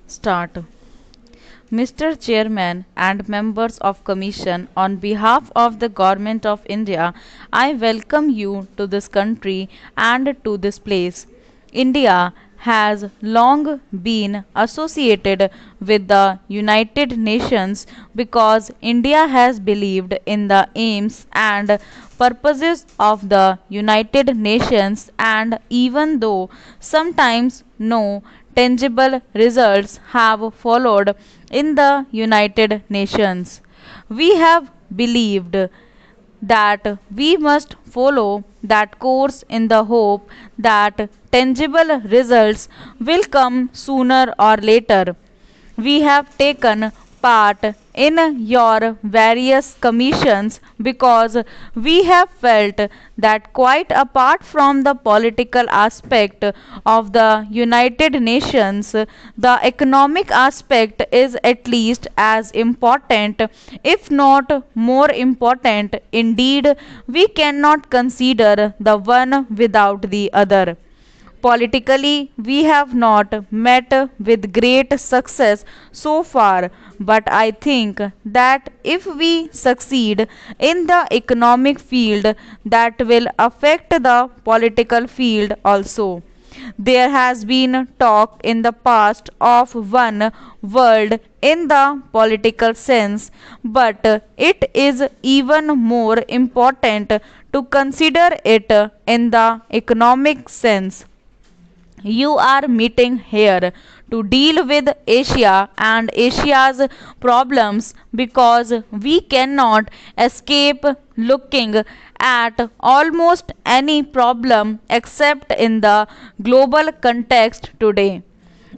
Start. Mr. Chairman and members of Commission, on behalf of the Government of India, I welcome you to this country and to this place. India has long been associated with the United Nations because India has believed in the aims and purposes of the United Nations, and even though sometimes no tangible results have followed in the United Nations, we have believed that we must follow that course in the hope that tangible results will come sooner or later. We have taken part in your various commissions because we have felt that, quite apart from the political aspect of the United Nations, the economic aspect is at least as important, if not more important. Indeed, we cannot consider the one without the other. Politically, we have not met with great success so far, but I think that if we succeed in the economic field, that will affect the political field also. There has been talk in the past of one world in the political sense, but it is even more important to consider it in the economic sense. You are meeting here to deal with Asia and Asia's problems because we cannot escape looking at almost any problem except in the global context today.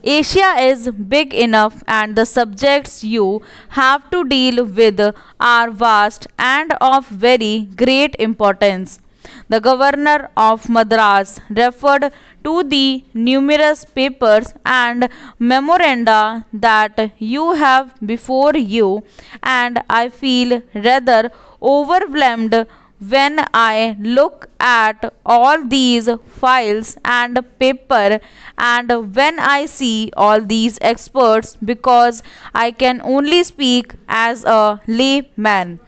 Asia is big enough, and the subjects you have to deal with are vast and of very great importance. The governor of Madras referred to the numerous papers and memoranda that you have before you, and I feel rather overwhelmed when I look at all these files and paper, and when I see all these experts, because I can only speak as a layman.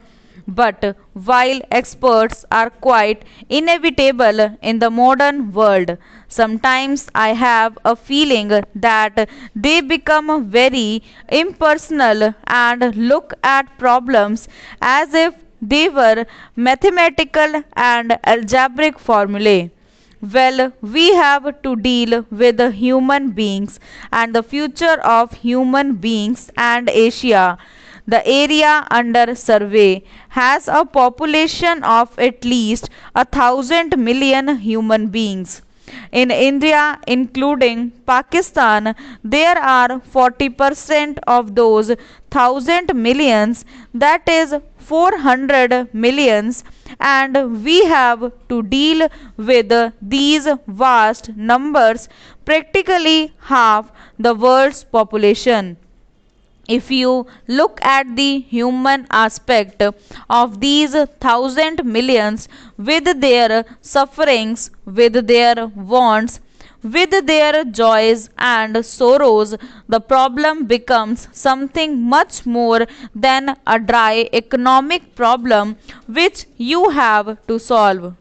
But while experts are quite inevitable in the modern world, sometimes I have a feeling that they become very impersonal and look at problems as if they were mathematical and algebraic formulae. Well, we have to deal with the human beings and the future of human beings, and Asia, the area under survey, has a population of at least 1,000 million human beings. In India, including Pakistan, there are 40% of those 1,000 millions, that is 400 millions, and we have to deal with these vast numbers, practically half the world's population. If you look at the human aspect of these 1,000 millions, with their sufferings, with their wants, with their joys and sorrows, the problem becomes something much more than a dry economic problem which you have to solve.